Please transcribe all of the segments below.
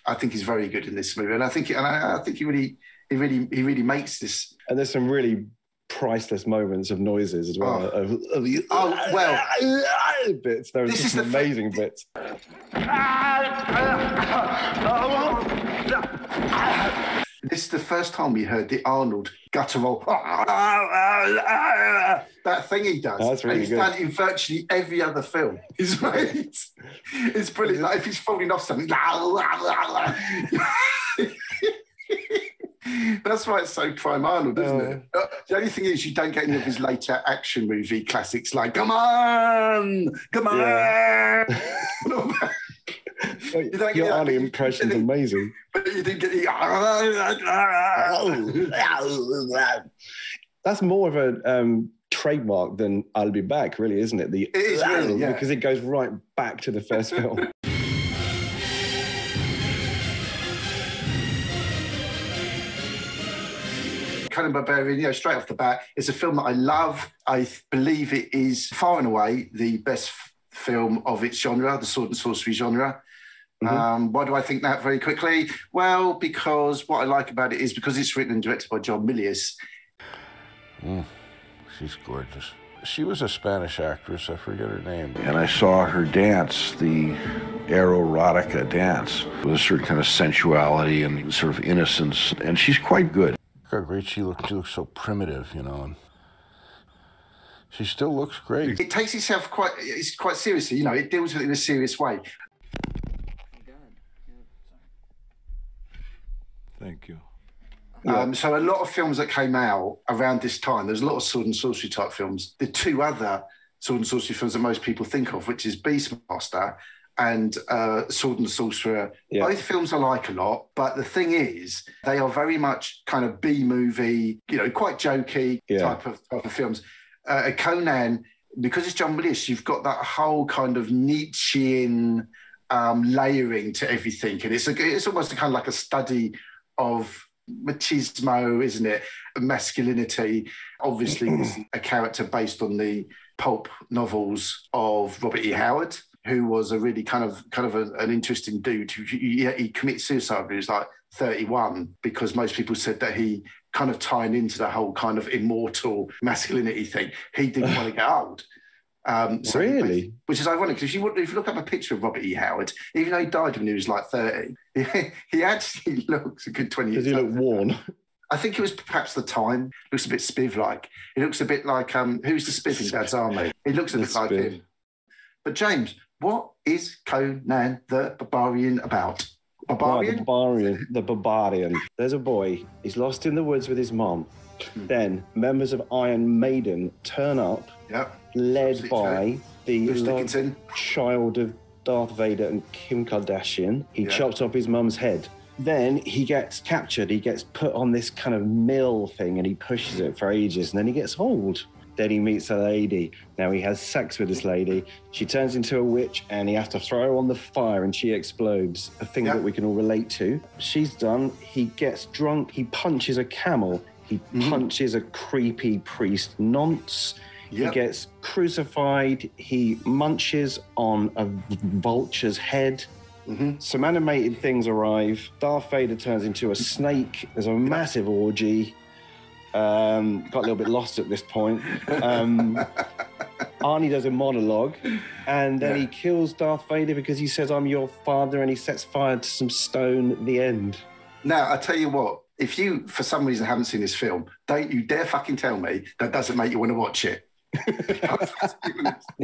I think he's very good in this movie, and I think he really makes this. And there's some really priceless moments of noises as well. Bits. There are just amazing bits. This is the first time we heard the Arnold guttural that thing he does. That's really good. He's done it in virtually every other film he's made. It's brilliant. Like if he's falling off something. That's why it's so prime Arnold, isn't it? The only thing is you don't get any of his later action movie classics like "Come on, come on." Yeah. Your Arnie impression's amazing. But you didn't get the. That's more of a trademark than "I'll be back," really, isn't it? It is really, yeah. Because it goes right back to the first film. Conan the Barbarian, straight off the bat, it's a film that I love. I believe it is far and away the best film of its genre, the sword and sorcery genre. Mm-hmm. Why do I think that very quickly? Well, because what I like about it is because it's written and directed by John Milius. She's gorgeous. She was a Spanish actress, I forget her name. And I saw her dance, the erotica dance, with a certain kind of sensuality and sort of innocence, and she's quite good. How great she looks. She looks so primitive, and she still looks great. It takes itself quite seriously, it deals with it in a serious way. Thank you. So a lot of films that came out around this time, there's a lot of sword and sorcery type films. The two other sword and sorcery films that most people think of, which is Beastmaster and Sword and Sorcerer. Yeah. Both films I like a lot, but the thing is, they are very much kind of B-movie, quite jokey type of films. Conan, because it's John Milius, you've got that whole kind of Nietzschean layering to everything, and it's almost kind of like a study of machismo, isn't it? Masculinity. Obviously, this is a character based on the pulp novels of Robert E. Howard, who was a really kind of an interesting dude. He committed suicide when he was like 31 because most people said that he kind of tied into the whole kind of immortal masculinity thing. He didn't want to get old. Really? Which is ironic, because if you look up a picture of Robert E. Howard, even though he died when he was like 30, he actually looks a good 20 years old. Does he look worn? I think it was perhaps the time. Looks a bit Spiv-like. He looks a bit like, who's the Spiv in Dad's Army? He looks a bit like him. But James, what is Conan the Barbarian about? Barbarian? The Barbarian. There's a boy. He's lost in the woods with his mom. Then members of Iron Maiden turn up, led by the child of Darth Vader and Kim Kardashian. He chops off his mum's head. Then he gets captured. He gets put on this kind of mill thing and he pushes it for ages, and then he gets old. Then he meets a lady. Now he has sex with this lady. She turns into a witch and he has to throw her on the fire and she explodes. A thing that we can all relate to. She's done. He gets drunk. He punches a camel. He punches a creepy priest nonce. He gets crucified. He munches on a vulture's head. Some animated things arrive. Darth Vader turns into a snake. There's a massive orgy. Got a little bit lost at this point. Arnie does a monologue, and then he kills Darth Vader because he says, "I'm your father," and he sets fire to some stone at the end. Now, I tell you what, if you, for some reason, haven't seen this film, don't you dare fucking tell me that doesn't make you want to watch it.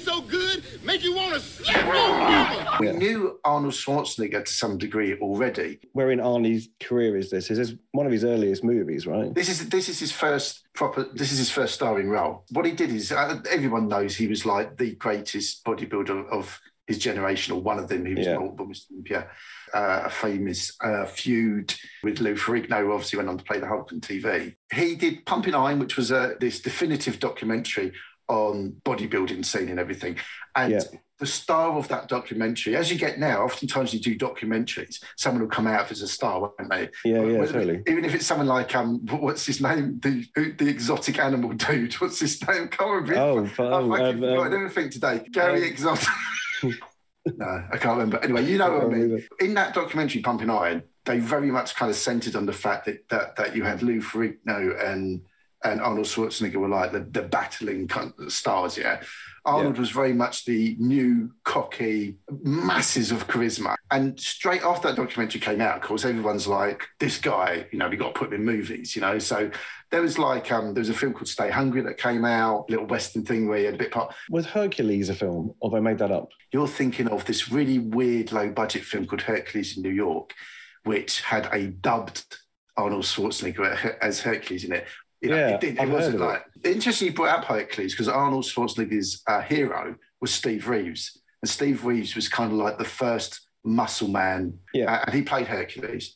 So good, make you want to slap on. We knew Arnold Schwarzenegger to some degree already. Where in Arnie's career is this? Is this one of his earliest movies, right? This is his first starring role. What he did is, everyone knows he was like the greatest bodybuilder of his generation, or one of them. He was Mr. Olympia. A famous feud with Lou Ferrigno, obviously went on to play the Hulk on TV. He did Pumping Iron, which was this definitive documentary on bodybuilding scene and everything. And the star of that documentary, as you get now, oftentimes you do documentaries, someone will come out as a star, won't they? Totally. Even if it's someone like, what's his name? The exotic animal dude. What's his name? Come on, I've got everything today. Gary Exotic. No, I can't remember. Anyway, you know what I mean. In that documentary, Pumping Iron, they very much kind of centered on the fact that you had Lou Ferrigno and Arnold Schwarzenegger were like the battling stars, yeah. Arnold was very much the new, cocky, masses of charisma. And straight after that documentary came out, of course, everyone's like, this guy, we got to put him in movies, So there was like, there was a film called Stay Hungry that came out, little Western thing where he had a bit part. Was Hercules a film, or have I made that up? You're thinking of this really weird, low-budget film called Hercules in New York, which had a dubbed Arnold Schwarzenegger as Hercules in it. It wasn't like... Interesting you brought up Hercules, because Arnold Schwarzenegger's hero was Steve Reeves. And Steve Reeves was kind of like the first muscle man, and he played Hercules.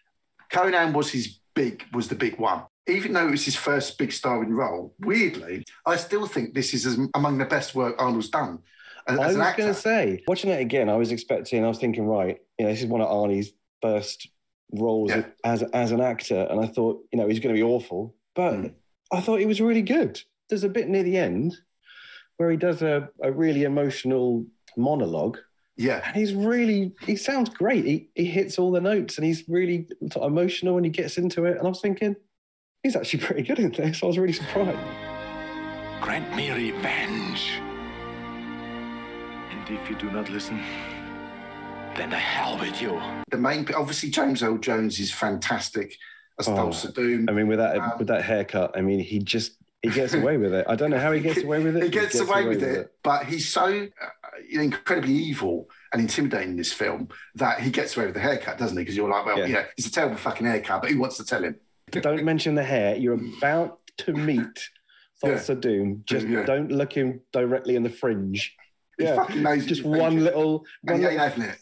Conan was the big one. Even though it was his first big starring role, weirdly, I still think this is among the best work Arnold's done. I was going to say, watching it again, I was thinking, right, this is one of Arnie's first roles as an actor, and I thought, he's going to be awful, but I thought he was really good. There's a bit near the end where he does a really emotional monologue. Yeah. And he sounds great. He hits all the notes and he's really emotional and he gets into it. And I was thinking, he's actually pretty good in this. I was really surprised. Grant me revenge. And if you do not listen, then the hell with you. The main, obviously, James Earl Jones is fantastic as Thulsa Doom. I mean, with that haircut, I mean, he gets away with it. I don't know how he gets away with it. He gets away with it, but he's so incredibly evil and intimidating in this film that he gets away with the haircut, doesn't he? Because you're like, it's a terrible fucking haircut, but who wants to tell him? Don't mention the hair. You're about to meet Thulsa Doom. Just don't look him directly in the fringe. He fucking knows. Just one little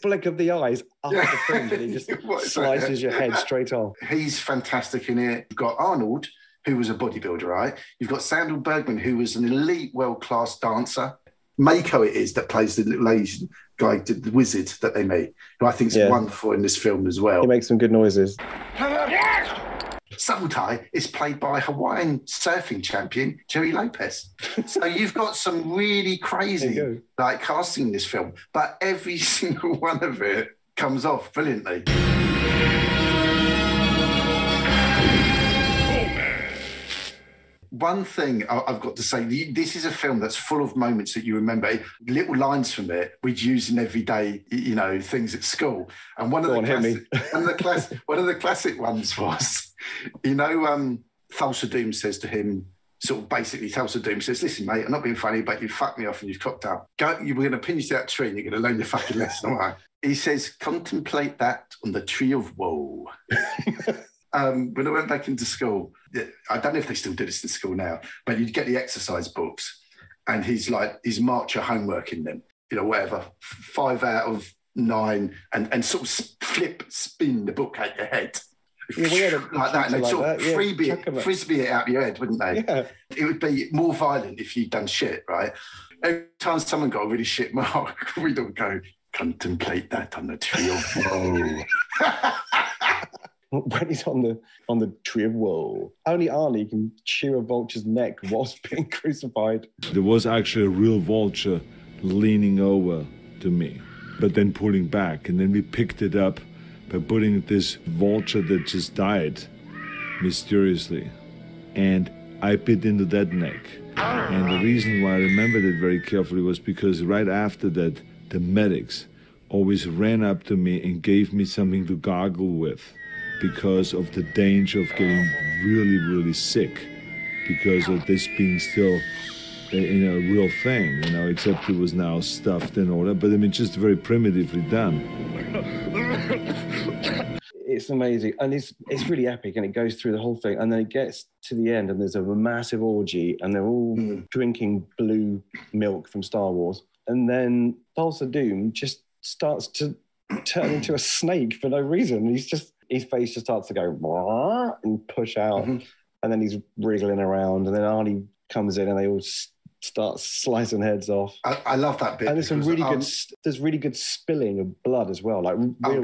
flick of the eyes up at the fringe, and he just slices your head straight off. He's fantastic in it. You've got Arnold, who was a bodybuilder, right? You've got Sandal Bergman, who was an elite, world-class dancer. Mako it is that plays the little Asian guy, the wizard that they meet, who I think is wonderful in this film as well. He makes some good noises. Subtlety is played by Hawaiian surfing champion Jerry Lopez. So you've got some really crazy casting in this film, but every single one of it comes off brilliantly. One thing I've got to say, this is a film that's full of moments that you remember, little lines from it we'd use in everyday, things at school. And one of the classic ones was, Thulsa Doom says to him, Thulsa Doom says, listen, mate, I'm not being funny, but you fucked me off and you've cocked up. We're going to pin you to that tree and you're going to learn your fucking lesson, all right? He says, contemplate that on the tree of woe. When I went back into school, I don't know if they still do this in school now, but you'd get the exercise books and he's mark your homework in them, whatever, 5 out of 9 and sort of spin the book out your head. Like that, and they'd sort of frisbee it out your head, wouldn't they? Yeah. It would be more violent if you'd done shit, right? Every time someone got a really shit mark, we'd all go, contemplate that on the tree of woe. When he's on the tree of woe, only Arnie can shear a vulture's neck whilst being crucified. There was actually a real vulture leaning over to me, but then pulling back, and then we picked it up by putting this vulture that just died mysteriously, and I bit into that neck. And the reason why I remembered it very carefully was because right after that, the medics always ran up to me and gave me something to gargle with, because of the danger of getting really, really sick because of this being still a real thing, except it was now stuffed and all that. But I mean, just very primitively done. It's amazing. And it's really epic, and it goes through the whole thing. And then it gets to the end and there's a massive orgy and they're all drinking blue milk from Star Wars. And then Thulsa Doom just starts to turn into a snake for no reason. His face just starts to go and push out, and then he's wriggling around, and then Arnie comes in, and they all start slicing heads off. I love that bit. And there's there's really good spilling of blood as well, like real,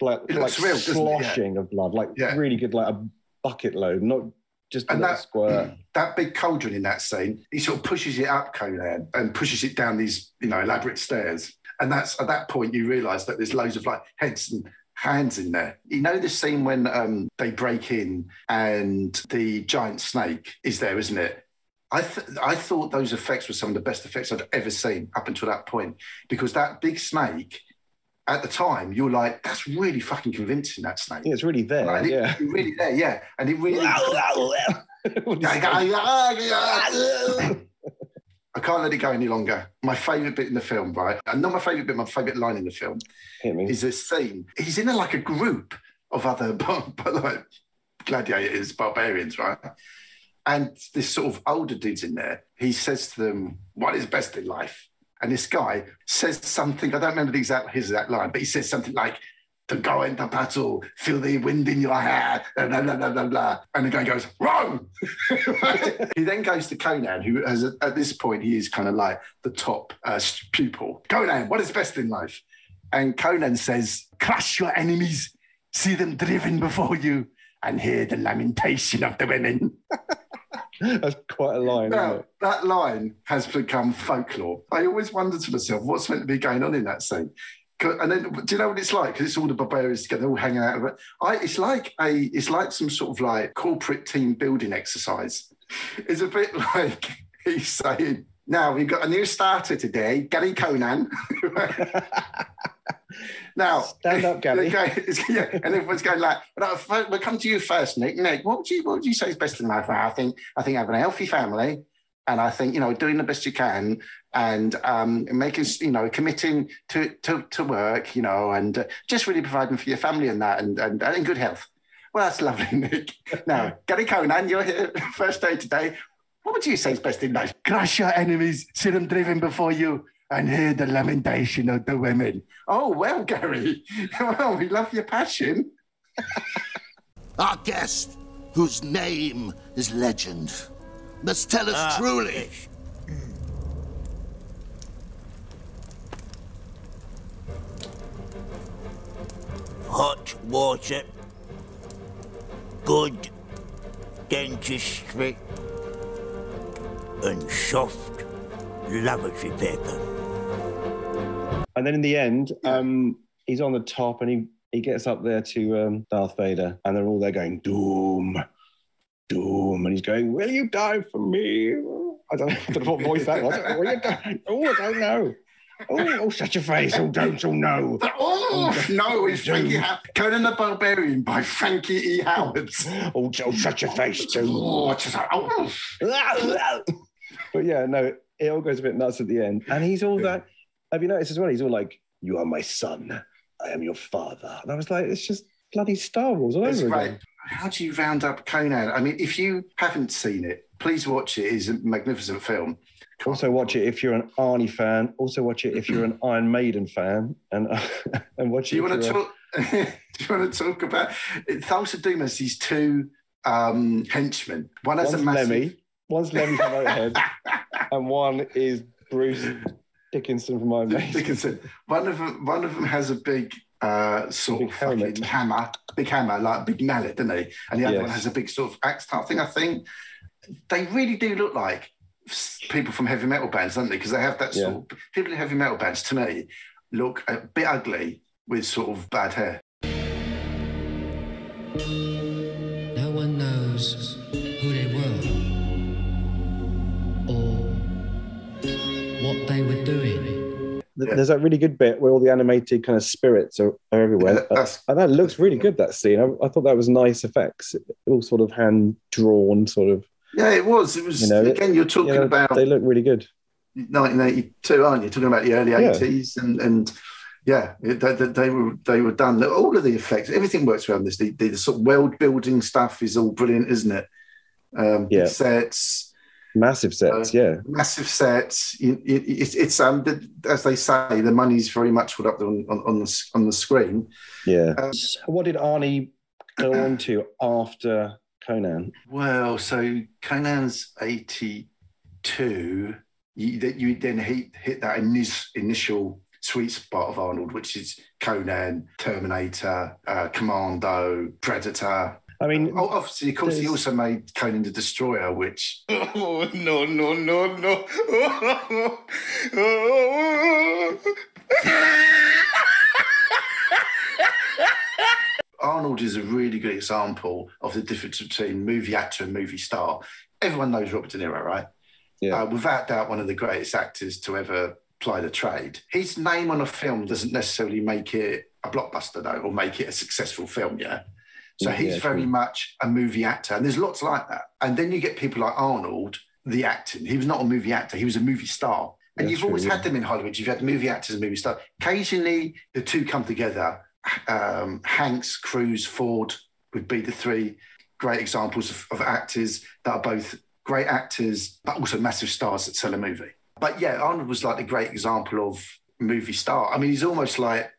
Like real, sloshing of blood, really good, like a bucket load, not just a squirt. That big cauldron in that scene, he sort of pushes it up, Conan, and pushes it down these elaborate stairs. And that's at that point you realise that there's loads of like heads and hands in there. You know the scene when they break in and the giant snake is there, isn't it? I thought those effects were some of the best effects I'd ever seen up until that point, because that big snake, at the time, you're like, that's really fucking convincing, that snake. Yeah, it's really there, like, yeah. It's really there, yeah. And it really... I can't let it go any longer. My favourite bit in the film, right? And not my favourite bit, my favourite line in the film is this scene. He's in a group of other like gladiators, barbarians, right? And this sort of older dude's in there. He says to them, what is best in life? And this guy says something, I don't remember his exact line, but he says something like, to go into battle, feel the wind in your hair, blah, blah, blah, blah, blah. And the guy goes, wrong! He then goes to Conan, who has, at this point, he is kind of like the top pupil. Conan, what is best in life? And Conan says, crush your enemies, see them driven before you, and hear the lamentation of the women. That's quite a line, isn't it? That line has become folklore. I always wonder to myself, what's meant to be going on in that scene? And then, do you know what it's like? Because it's all the barbarians together, all hanging out. It's like some sort of like corporate team building exercise. It's a bit like he's saying, now we've got a new starter today, Gary Conan. Now, stand up, Gary. And everyone's going like, we'll come to you first, Nick. Nick, what would you say is best in life? Well, I think having a healthy family, and I think, doing the best you can, and making, committing to work, and just really providing for your family and that, and in good health. Well, that's lovely, Nick. Now, Gary Conan, you're here first day today. What would you say is best in life? Crush your enemies, see them driven before you, and hear the lamentation of the women. Oh, well, Gary, well, we love your passion. Our guest, whose name is legend, must tell us truly. Hot water, good dentistry, and soft lavatory paper. And then in the end, he's on the top and he gets up there to Darth Vader, and they're all there going, doom, doom. And he's going, will you die for me? I don't know what voice that was. Will you die? Oh, I don't know. Oh, shut your face. Oh, don't you know? No, it's Conan the Barbarian by Frankie E. Howard. Oh, shut your face, too. But yeah, no, it all goes a bit nuts at the end. And he's all that. Have you noticed as well? He's all like, you are my son. I am your father. And I was like, it's just bloody Star Wars all over again. How do you round up Conan? I mean, if you haven't seen it, please watch it. It's a magnificent film. Also watch it if you're an Arnie fan. Also watch it if you're an Iron Maiden fan. And watch it. Do you want to talk about Thulsa Doom has these two henchmen. One's Lemmy from Motorhead, and one is Bruce Dickinson from Iron Maiden. Dickinson. One of them has a big sort of fucking hammer, like a big mallet, doesn't he? And the other one has a big sort of axe type thing. I think they really do look like people from heavy metal bands, don't they? Because they have that sort of people in heavy metal bands. To me, look a bit ugly with sort of bad hair. No one knows who they were or what they were doing. There's that really good bit where all the animated kind of spirits are everywhere. And that looks really good, that scene. I thought that was nice effects. All sort of hand-drawn, sort of. Yeah, it was. It was, again, you're talking about... They look really good. 1982, aren't you? Talking about the early 80s. And they were done. All of the effects, everything works around this. The sort of world-building stuff is all brilliant, isn't it? Sets... Massive sets, massive sets. It's as they say, the money's very much put up on the screen. Yeah. What did Arnie go on to after Conan? Well, so Conan's 82. You then hit that initial sweet spot of Arnold, which is Conan, Terminator, Commando, Predator. I mean, obviously, of course, he also made Conan the Destroyer, which... Oh, no. Arnold is a really good example of the difference between movie actor and movie star. Everyone knows Robert De Niro, right? Yeah. Without doubt, one of the greatest actors to ever ply the trade. His name on a film doesn't necessarily make it a blockbuster, though, or make it a successful film, yeah? So he's very much a movie actor, and there's lots like that. And then you get people like Arnold, the acting. He was not a movie actor, he was a movie star. And you've always had them in Hollywood. You've had movie actors and movie stars. Occasionally, the two come together. Hanks, Cruise, Ford would be the three great examples of actors that are both great actors, but also massive stars that sell a movie. But yeah, Arnold was like the great example of movie star. I mean, he's almost like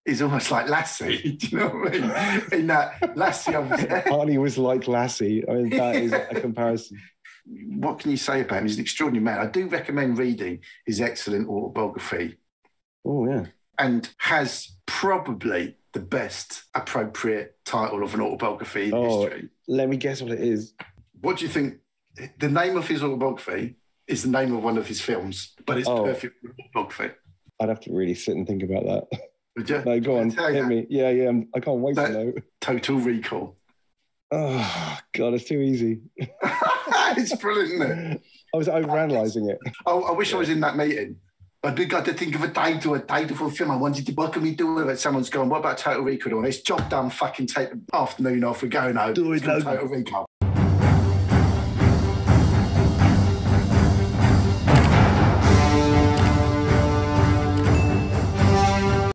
Lassie. Do you know what I mean? In that Lassie, Arnie was like Lassie. I mean, that is a comparison. What can you say about him? He's an extraordinary man. I do recommend reading his excellent autobiography. Oh, yeah. And has probably the best appropriate title of an autobiography in history. Let me guess what it is. What do you think? The name of his autobiography is the name of one of his films, but it's perfect for autobiography. I'd have to really sit and think about that. Would you? No, go on, hit me. Yeah, I can't wait to know. Total Recall. Oh, God, it's too easy. It's brilliant, isn't it? I was overanalyzing it. Oh, I wish I was in that meeting. I did got to think of a title for a film. I wanted to, what can we do with it? Someone's going, what about Total Recall? And it's job done, fucking take the afternoon off, we're going home. Do it, Total Recall.